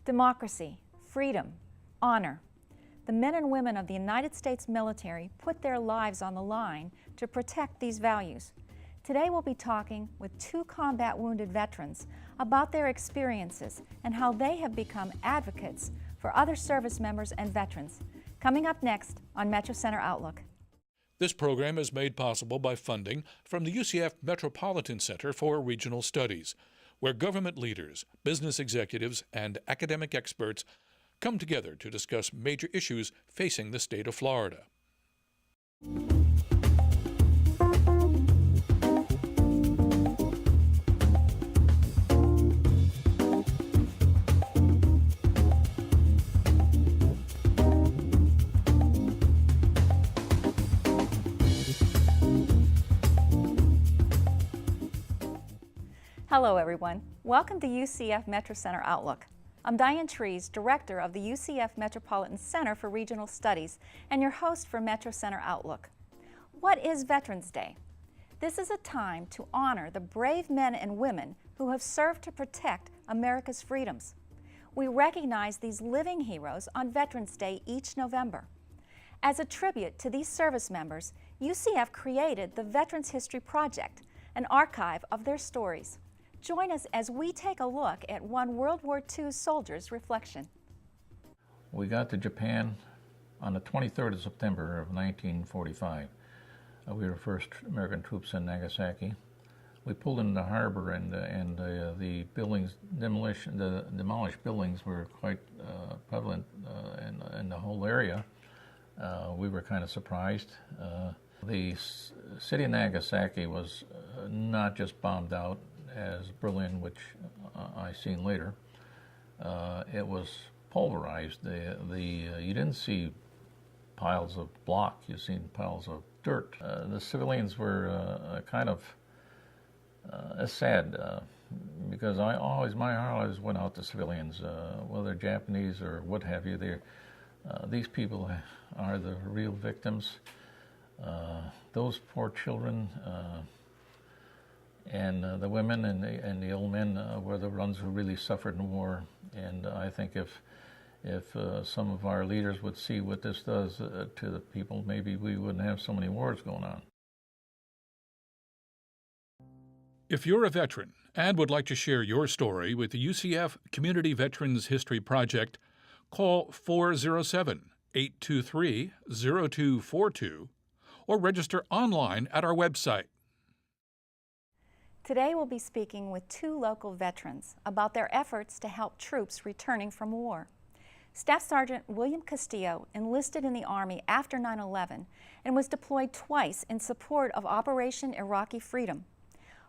Democracy, freedom, honor. The men and women of the United States military put their lives on the line to protect these values. Today we'll be talking with two combat wounded veterans about their experiences and how they have become advocates for other service members and veterans. Coming up next on Metro Center Outlook. This program is made possible by funding from the UCF Metropolitan Center for Regional Studies, where government leaders, business executives, and academic experts come together to discuss major issues facing the state of Florida. Hello everyone. Welcome to UCF Metro Center Outlook. I'm Diane Trees, Director of the UCF Metropolitan Center for Regional Studies and your host for Metro Center Outlook. What is Veterans Day? This is a time to honor the brave men and women who have served to protect America's freedoms. We recognize these living heroes on Veterans Day each November. As a tribute to these service members, UCF created the Veterans History Project, an archive of their stories. Join us as we take a look at one World War II soldier's reflection. We got to Japan on the 23rd of September of 1945. We were first American troops in Nagasaki. We pulled into the harbor and the buildings, the demolished buildings were quite prevalent in the whole area. We were kind of surprised. The city of Nagasaki was not just bombed out as Berlin, which I seen later. It was pulverized. You didn't see piles of block, you seen piles of dirt. The civilians were kind of sad because my heart always went out to civilians, whether Japanese or what have you. These people are the real victims. Those poor children and the women and the old men were the ones who really suffered in war. And I think if some of our leaders would see what this does to the people, maybe we wouldn't have so many wars going on. If you're a veteran and would like to share your story with the UCF Community Veterans History Project, call 407-823-0242 or register online at our website. Today we'll be speaking with two local veterans about their efforts to help troops returning from war. Staff Sergeant William Castillo enlisted in the Army after 9/11 and was deployed twice in support of Operation Iraqi Freedom.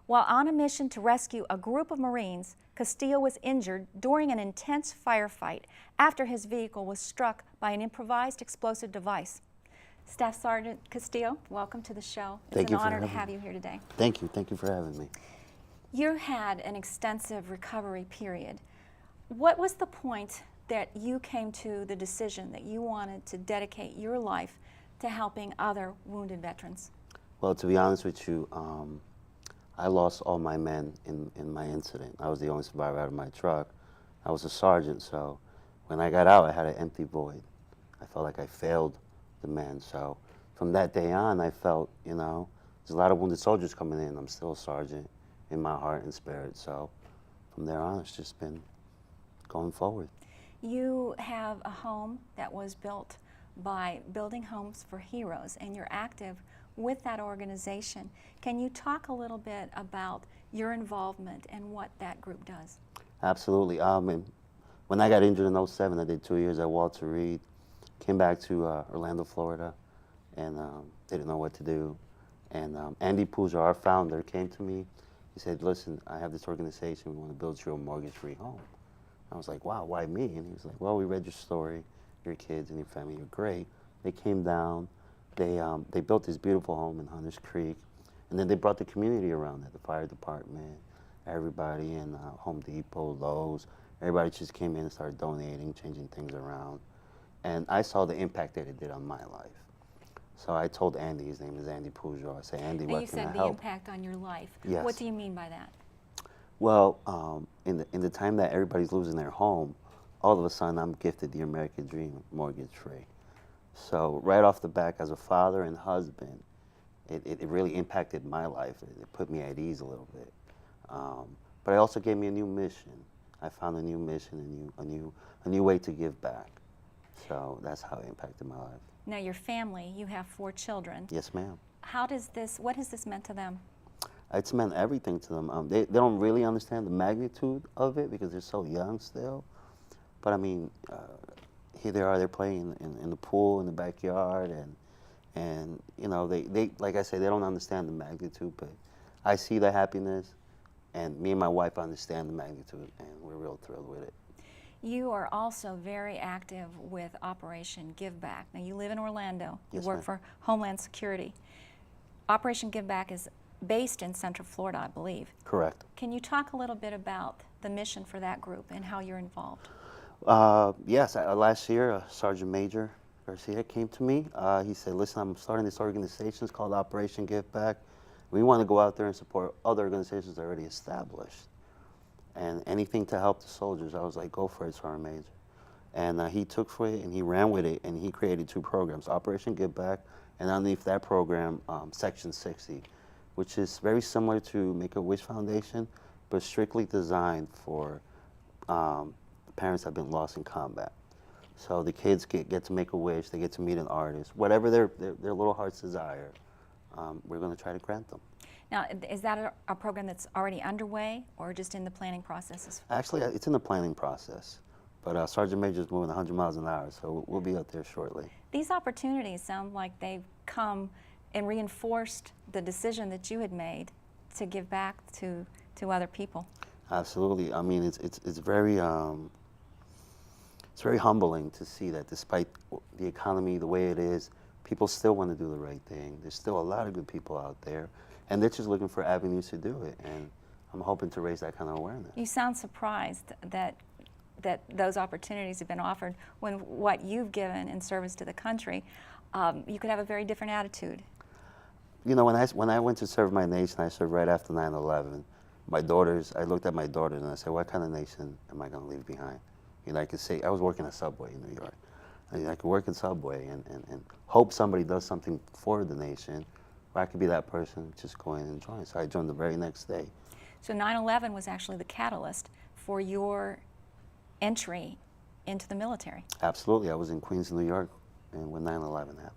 While on a mission to rescue a group of Marines, Castillo was injured during an intense firefight after his vehicle was struck by an improvised explosive device. Staff Sergeant Castillo, welcome to the show. It's an honor to have you here today. Thank you for having me. You had an extensive recovery period. What was the point that you came to the decision that you wanted to dedicate your life to helping other wounded veterans? Well, to be honest with you, I lost all my men in my incident. I was the only survivor out of my truck. I was a sergeant, so when I got out, I had an empty void. I felt like I failed the men. So from that day on, I felt, there's a lot of wounded soldiers coming in. I'm still a sergeant in my heart and spirit. So from there on, it's just been going forward. You have a home that was built by Building Homes for Heroes, and you're active with that organization. Can you talk a little bit about your involvement and what that group does? Absolutely. And when I got injured in '07, I did 2 years at Walter Reed. Came back to Orlando, Florida, and didn't know what to do. And Andy Puja, our founder, came to me. He said, listen, I have this organization. We want to build you a mortgage-free home. I was like, wow, why me? And he was like, well, we read your story. Your kids and your family are great. They came down. They built this beautiful home in Hunters Creek. And then they brought the community around it, the fire department, everybody in Home Depot, Lowe's. Everybody just came in and started donating, changing things around. And I saw the impact that it did on my life. So I told Andy, his name is Andy Pujo, I said, Andy, what can I help? And you said the impact on your life. Yes. What do you mean by that? Well, in the time that everybody's losing their home, all of a sudden I'm gifted the American dream mortgage free. So right off the back, as a father and husband, it really impacted my life. It put me at ease a little bit. But it also gave me a new mission. I found a new mission, a new way to give back. So that's how it impacted my life. Now your family, you have 4 children. Yes, ma'am. What has this meant to them? It's meant everything to them. They don't really understand the magnitude of it because they're so young still. But I mean, here they are, they're playing in the pool, in the backyard, and you know, they like I say, they don't understand the magnitude, but I see the happiness, and me and my wife understand the magnitude, and we're real thrilled with it. You are also very active with Operation Give Back. Now you live in Orlando. You Yes, work ma'am. for Homeland Security. Operation Give Back is based in Central Florida, I believe. Correct. Can you talk a little bit about the mission for that group and how you're involved? Yes, last year, Sergeant Major Garcia came to me. He said, listen, I'm starting this organization. It's called Operation Give Back. We want to go out there and support other organizations that are already established. And anything to help the soldiers. I was like, go for it, Sergeant Major. And he took for it and he ran with it, and he created 2 programs, Operation Give Back, and underneath that program, Section 60, which is very similar to Make-A-Wish Foundation, but strictly designed for parents that have been lost in combat. So the kids get to make a wish, they get to meet an artist, whatever their little heart's desire, we're going to try to grant them. Now, is that a program that's already underway or just in the planning processes? Actually, it's in the planning process, but Sergeant Major's moving 100 miles an hour, so we'll be out there shortly. These opportunities sound like they've come and reinforced the decision that you had made to give back to other people. Absolutely. I mean, it's very humbling to see that despite the economy the way it is, people still want to do the right thing. There's still a lot of good people out there, and they're just looking for avenues to do it. And I'm hoping to raise that kind of awareness. You sound surprised that those opportunities have been offered when what you've given in service to the country, you could have a very different attitude. You know, when I went to serve my nation, I served right after 9/11. I looked at my daughters and I said, what kind of nation am I going to leave behind? You know, I could say, I was working at Subway in New York. I could work in Subway and hope somebody does something for the nation, or I could be that person, just go in and join. So I joined the very next day. So 9/11 was actually the catalyst for your entry into the military. Absolutely. I was in Queens, New York, and when 9/11 happened.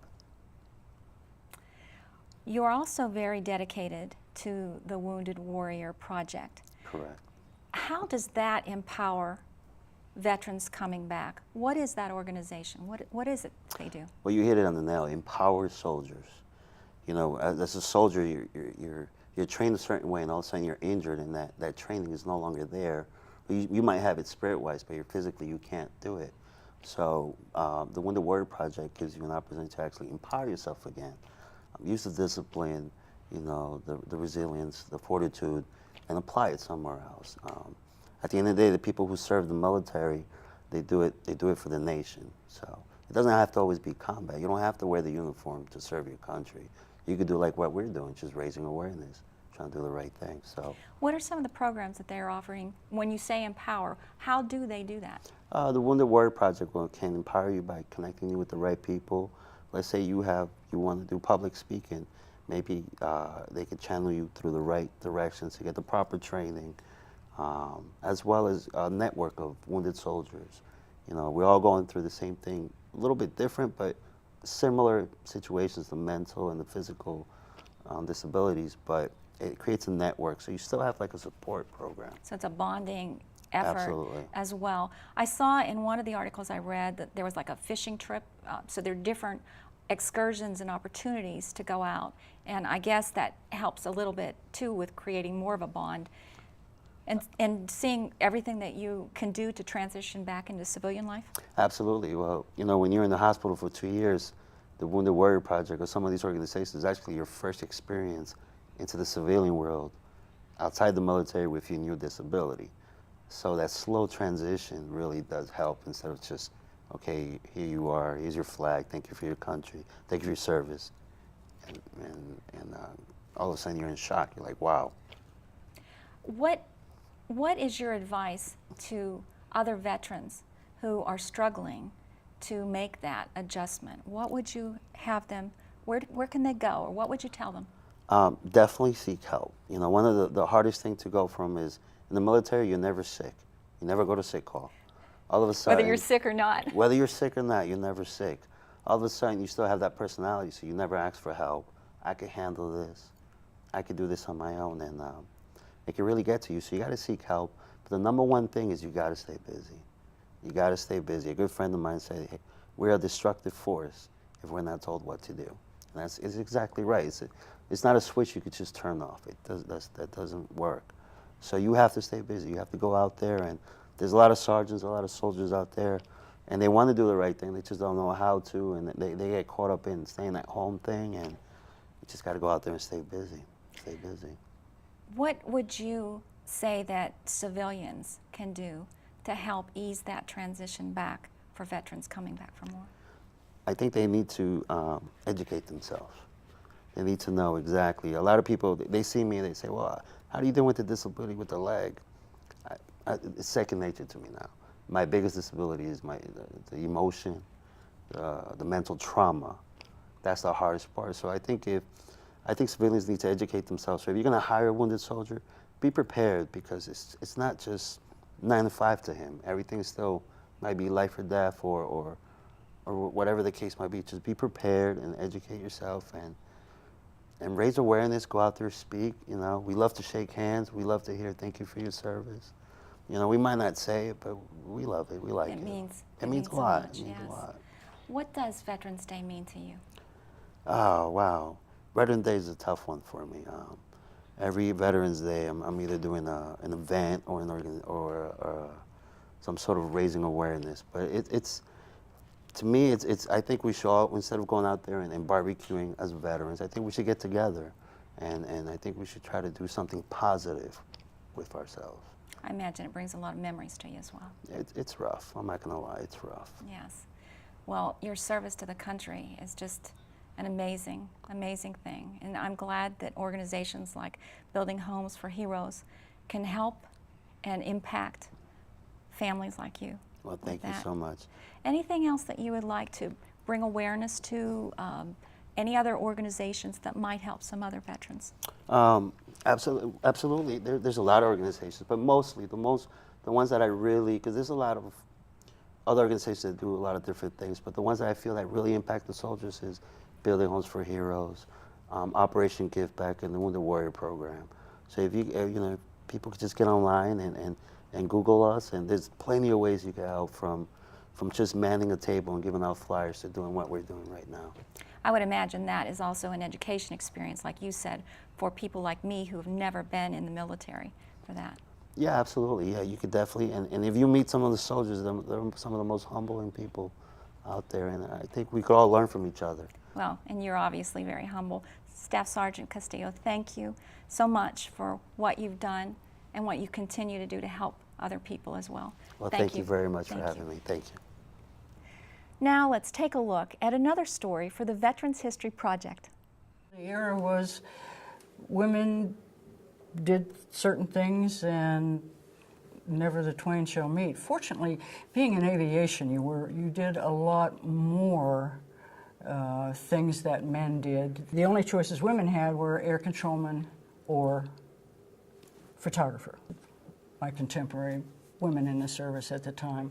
You're also very dedicated to the Wounded Warrior Project. Correct. How does that empower veterans coming back? What is that organization? What is it they do? Well, you hit it on the nail. Empower soldiers. You know, as a soldier, you're trained a certain way, and all of a sudden you're injured, and that training is no longer there. You might have it spirit-wise, but you can't do it. So the Wounded Warrior Project gives you an opportunity to actually empower yourself again. Use the discipline, you know, the resilience, the fortitude, and apply it somewhere else. At the end of the day, the people who serve the military, they do it for the nation. So it doesn't have to always be combat. You don't have to wear the uniform to serve your country. You could do like what we're doing, just raising awareness, trying to do the right thing. So, what are some of the programs that they're offering? When you say empower, how do they do that? The Wounded Warrior Project can empower you by connecting you with the right people. Let's say you want to do public speaking. Maybe they could channel you through the right directions to get the proper training, as well as a network of wounded soldiers. You know, we're all going through the same thing, a little bit different, but similar situations, the mental and the physical disabilities, but it creates a network, so you still have like a support program. So it's a bonding effort. Absolutely. As well. I saw in one of the articles I read that there was like a fishing trip, so there are different excursions and opportunities to go out, and I guess that helps a little bit too with creating more of a bond and seeing everything that you can do to transition back into civilian life. Absolutely. Well, you know, when you're in the hospital for 2 years, the Wounded Warrior Project or some of these organizations is actually your first experience into the civilian world outside the military with your new disability. So that slow transition really does help instead of just, okay, here you are, here's your flag, thank you for your country, thank you for your service. And all of a sudden you're in shock. You're like, wow. What is your advice to other veterans who are struggling to make that adjustment, what would you have them, where can they go, or what would you tell them? Definitely seek help. You know, one of the hardest things to go from is, in the military, you're never sick. You never go to sick call. All of a sudden, Whether you're sick or not. Whether you're sick or not, you're never sick. All of a sudden, you still have that personality, so you never ask for help. I could handle this. I could do this on my own, and it can really get to you. So you got to seek help. But the number one thing is you got to stay busy. You got to stay busy. A good friend of mine said, hey, we're a destructive force if we're not told what to do. And it's exactly right. It's not a switch you could just turn off. That doesn't work. So you have to stay busy. You have to go out there, and there's a lot of sergeants, a lot of soldiers out there, and they want to do the right thing. They just don't know how to, and they get caught up in staying at home thing, and you just got to go out there and stay busy. Stay busy. What would you say that civilians can do to help ease that transition back for veterans coming back from war? I think they need to educate themselves. They need to know exactly. A lot of people, they see me and they say, well, how do you deal with the disability with the leg? It's second nature to me now. My biggest disability is the emotion, the mental trauma. That's the hardest part. So I think civilians need to educate themselves. So if you're going to hire a wounded soldier, be prepared, because it's not just 9 to 5 to him. Everything still might be life or death or whatever the case might be. Just be prepared and educate yourself and raise awareness. Go out there, speak. You know, we love to shake hands. We love to hear thank you for your service. You know, we might not say it, but we love it. We like it. It means a lot. It means a lot. What does Veterans Day mean to you? Oh, wow. Veterans Day is a tough one for me. Every Veterans Day, I'm either doing an event or some sort of raising awareness. But to me, I think we should all, instead of going out there and barbecuing as veterans, I think we should get together, and I think we should try to do something positive with ourselves. I imagine it brings a lot of memories to you as well. It's rough. I'm not going to lie. It's rough. Yes. Well, your service to the country is just an amazing, amazing thing. And I'm glad that organizations like Building Homes for Heroes can help and impact families like you. Well, thank you so much. Anything else that you would like to bring awareness to? Any other organizations that might help some other veterans? Absolutely. There's a lot of organizations, but mostly the ones that I really, because there's a lot of other organizations that do a lot of different things, but the ones that I feel that really impact the soldiers is Building Homes for Heroes, Operation Give Back, and the Wounded Warrior Program. So if if people could just get online and Google us, and there's plenty of ways you can help, from just manning a table and giving out flyers to doing what we're doing right now. I would imagine that is also an education experience, like you said, for people like me who have never been in the military for that. Yeah, absolutely. Yeah, you could definitely, and if you meet some of the soldiers, they're some of the most humbling people out there, and I think we could all learn from each other. Well, and you're obviously very humble. Staff Sergeant Castillo, thank you so much for what you've done and what you continue to do to help other people as well. Well, thank you very much for having me. Thank you. Now let's take a look at another story for the Veterans History Project. The era was women did certain things and never the twain shall meet. Fortunately, being in aviation, you did a lot more things that men did. The only choices women had were air controlman or photographer. My contemporary women in the service at the time,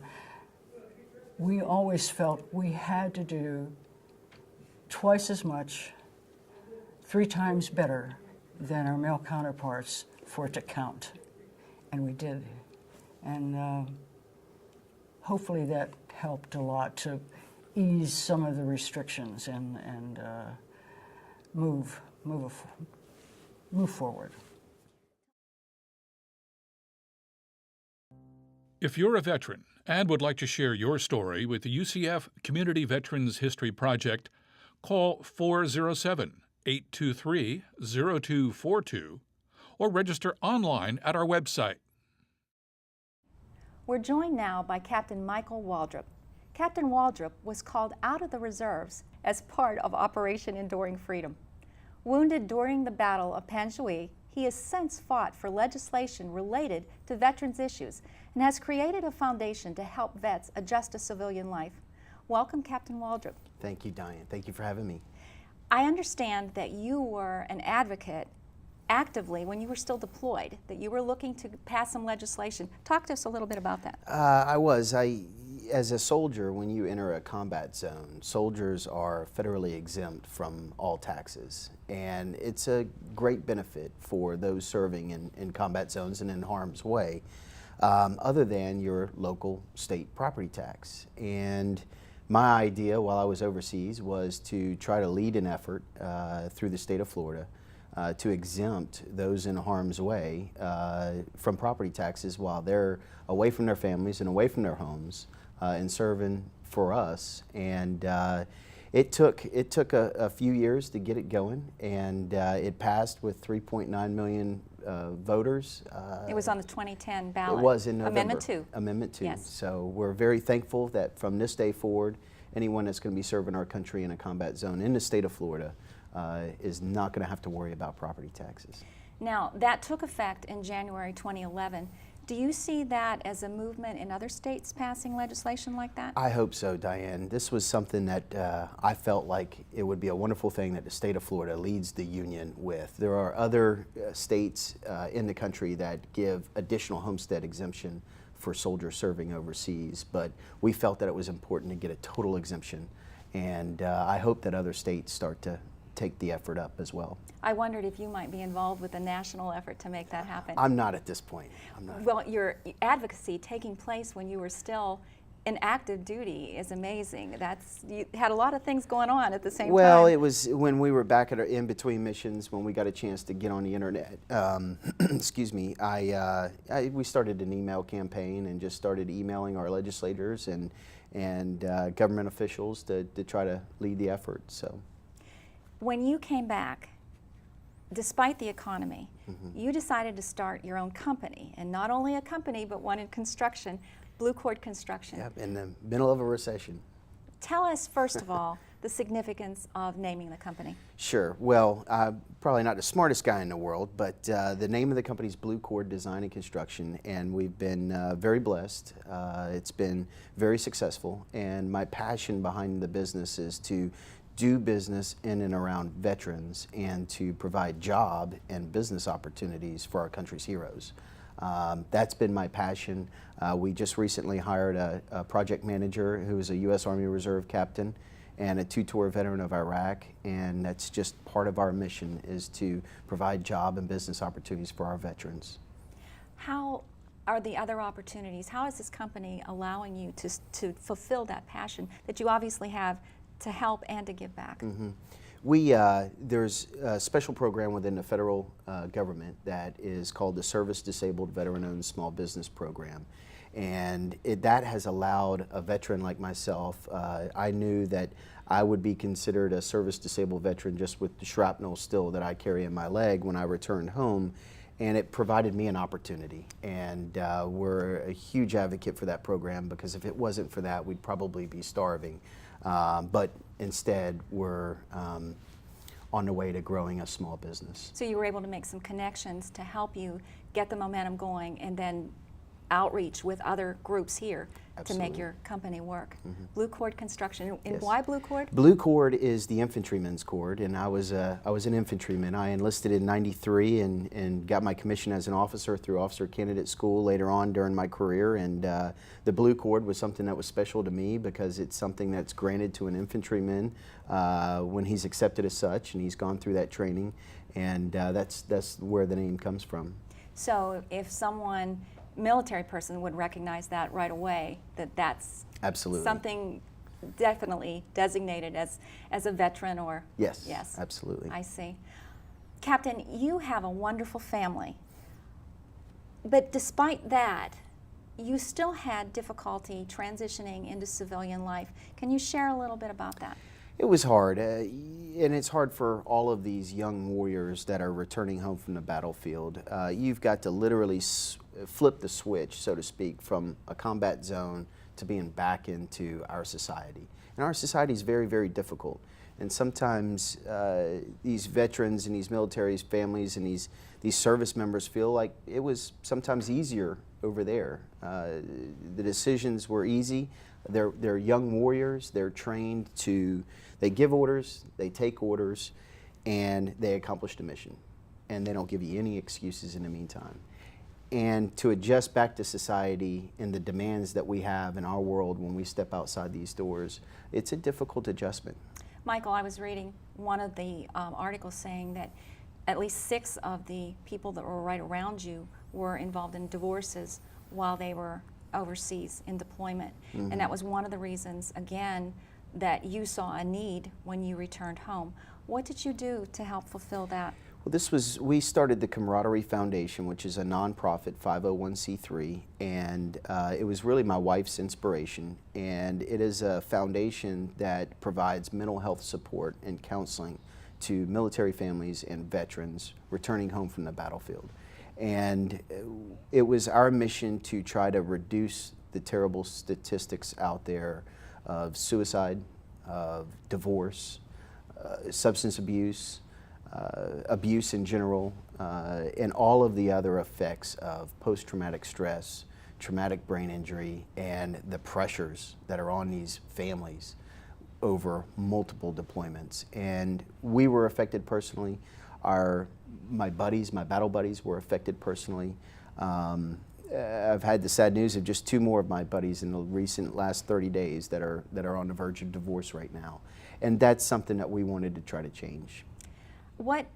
we always felt we had to do twice as much, 3 times better than our male counterparts for it to count. And we did. And hopefully that helped a lot to ease some of the restrictions and move forward. If you're a veteran and would like to share your story with the UCF Community Veterans History Project, call 407-823-0242 or register online at our website. We're joined now by Captain Michael Waldrop. Captain Waldrop was called out of the reserves as part of Operation Enduring Freedom. Wounded during the Battle of Panjwai, he has since fought for legislation related to veterans issues and has created a foundation to help vets adjust to civilian life. Welcome, Captain Waldrop. Thank you, Diane. Thank you for having me. I understand that you were an advocate actively when you were still deployed, that you were looking to pass some legislation. Talk to us a little bit about that. As a soldier, when you enter a combat zone, soldiers are federally exempt from all taxes. And it's a great benefit for those serving in combat zones and in harm's way, other than your local state property tax. And my idea while I was overseas was to try to lead an effort through the state of Florida to exempt those in harm's way from property taxes while they're away from their families and away from their homes and serving for us. And it took a few years to get it going, and it passed with 3.9 million voters. It was on the 2010 ballot. It was in November. Amendment 2. Amendment 2. Yes. So we're very thankful that from this day forward, anyone that's going to be serving our country in a combat zone in the state of Florida is not going to have to worry about property taxes. Now, that took effect in January 2011. Do you see that as a movement in other states passing legislation like that? I hope so, Diane. This was something that I felt like it would be a wonderful thing that the state of Florida leads the union with. There are other states in the country that give additional homestead exemption for soldiers serving overseas, but we felt that it was important to get a total exemption, and I hope that other states start to take the effort up as well. I wondered if you might be involved with a national effort to make that happen. I'm not at this point. I'm not. Well, your advocacy taking place when you were still in active duty is amazing. You had a lot of things going on at the same time. Well, it was when we were back at our in-between missions, when we got a chance to get on the internet. Excuse me. We started an email campaign and just started emailing our legislators and government officials to try to lead the effort. So. When you came back, despite the economy, you decided to start your own company, and not only a company, but one in construction, Blue Cord Construction. Yep, in the middle of a recession. Tell us, first of all, the significance of naming the company. Sure. Well, probably not the smartest guy in the world, but the name of the company is Blue Cord Design and Construction, and we've been very blessed. It's been very successful, and my passion behind the business is to do business in and around veterans and to provide job and business opportunities for our country's heroes. That's been my passion. We just recently hired a project manager who is a U.S. Army Reserve captain and a two-tour veteran of Iraq, and that's just part of our mission, is to provide job and business opportunities for our veterans. How are the other opportunities? How is this company allowing you to fulfill that passion that you obviously have to help and to give back? There's a special program within the federal government that is called the Service Disabled Veteran-Owned Small Business Program. And that has allowed a veteran like myself, I knew that I would be considered a service disabled veteran just with the shrapnel still that I carry in my leg when I returned home. And it provided me an opportunity. And we're a huge advocate for that program, because if it wasn't for that, we'd probably be starving. But instead, we're on the way to growing a small business. So you were able to make some connections to help you get the momentum going, and then outreach with other groups here to make your company work. Blue Cord Construction. And Yes. why Blue Cord? Blue Cord is the infantryman's cord, and I was an infantryman. I enlisted in '93 and got my commission as an officer through Officer Candidate School later on during my career. And the Blue Cord was something that was special to me because it's something that's granted to an infantryman when he's accepted as such and he's gone through that training, and that's where the name comes from. So if someone, military person, would recognize that right away, that's Absolutely. something definitely designated as a veteran or... Yes, Yes, absolutely. I see. Captain, you have a wonderful family, but despite that, you still had difficulty transitioning into civilian life. Can you share a little bit about that? It was hard, and it's hard for all of these young warriors that are returning home from the battlefield. You've got to literally flip the switch, so to speak, from a combat zone to being back into our society. And our society is very, very difficult. And sometimes these veterans and these military families and these service members feel like it was sometimes easier over there. The decisions were easy. They're young warriors. They're trained to, they give orders, they take orders, and they accomplish the mission. And they don't give you any excuses in the meantime. And to adjust back to society and the demands that we have in our world when we step outside these doors, it's a difficult adjustment. Michael, I was reading one of the articles saying that at least 6 of the people that were right around you were involved in divorces while they were overseas in deployment. Mm-hmm. And that was one of the reasons, again, that you saw a need when you returned home. What did you do to help fulfill that? Well, we started the Camaraderie Foundation, which is a nonprofit 501c3, and it was really my wife's inspiration. And it is a foundation that provides mental health support and counseling to military families and veterans returning home from the battlefield. And it was our mission to try to reduce the terrible statistics out there of suicide, of divorce, substance abuse, abuse in general, and all of the other effects of post-traumatic stress, traumatic brain injury, and the pressures that are on these families over multiple deployments. And we were affected personally. My battle buddies were affected personally. I've had the sad news of just 2 more of my buddies in the last 30 days that are on the verge of divorce right now. And that's something that we wanted to try to change. What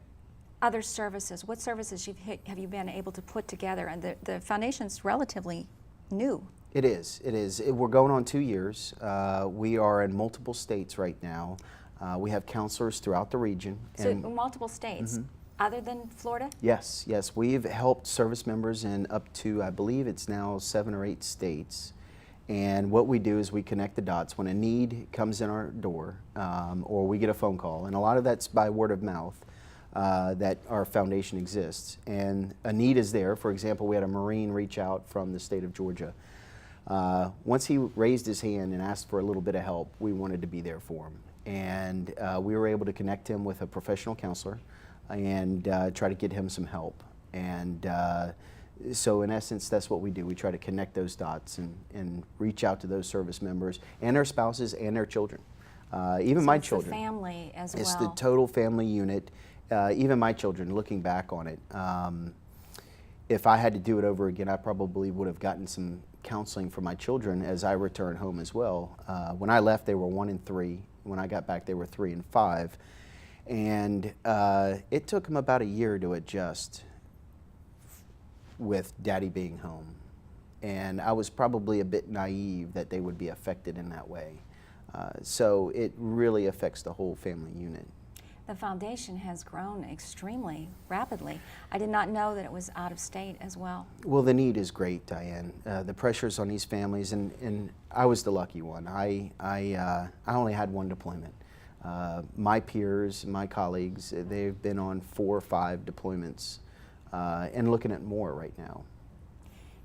other services, what services have you been able to put together? And the foundation's relatively new. It is. We're going on 2 years. We are in multiple states right now. We have counselors throughout the region. So multiple states, other than Florida? Yes. We've helped service members in up to, I believe it's now 7 or 8 states. And what we do is we connect the dots when a need comes in our door, or we get a phone call. And a lot of that's by word of mouth. That our foundation exists, and a need is there. For example, we had a Marine reach out from the state of Georgia. Once he raised his hand and asked for a little bit of help, we wanted to be there for him. And we were able to connect him with a professional counselor and try to get him some help. And so in essence, that's what we do. We try to connect those dots and reach out to those service members and their spouses and their children. Even my children. It's the family as well. It's the total family unit. Even my children, looking back on it, if I had to do it over again, I probably would have gotten some counseling for my children as I returned home as well. When I left, they were 1 and 3. When I got back, they were 3 and 5. And it took them about a year to adjust with Daddy being home. And I was probably a bit naive that they would be affected in that way. So it really affects the whole family unit. The foundation has grown extremely rapidly. I did not know that it was out of state as well. Well, the need is great, Diane. The pressures on these families, and I was the lucky one. I only had 1 deployment. My peers, my colleagues, they've been on 4 or 5 deployments and looking at more right now.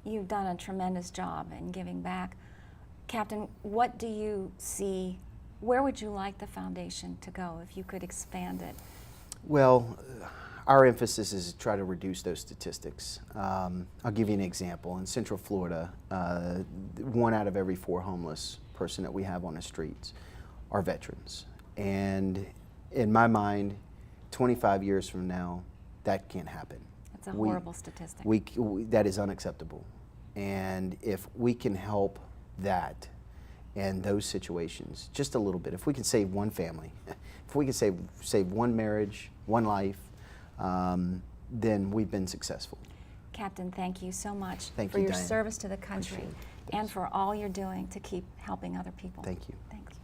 You've done a tremendous job in giving back. Captain, what do you see? Where would you like the foundation to go if you could expand it? Well, our emphasis is to try to reduce those statistics. I'll give you an example. In Central Florida, 1 out of every 4 homeless person that we have on the streets are veterans. And in my mind, 25 years from now, that can't happen. That's a horrible statistic. That is unacceptable. And if we can help that and those situations just a little bit, if we can save 1 family, if we can save 1 marriage, 1 life, then we've been successful. Captain, thank you so much for your Diane. service to the country and for all you're doing to keep helping other people. Thank you. Thank you.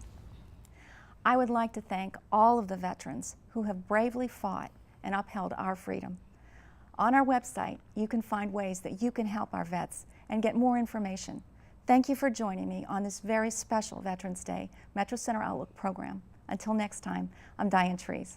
I would like to thank all of the veterans who have bravely fought and upheld our freedom. On our website, you can find ways that you can help our vets and get more information. Thank you for joining me on this very special Veterans Day Metro Center Outlook program. Until next time, I'm Diane Trees.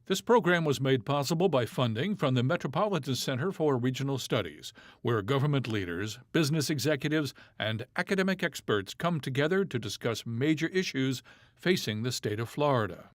This program was made possible by funding from the Metropolitan Center for Regional Studies, where government leaders, business executives, and academic experts come together to discuss major issues facing the state of Florida.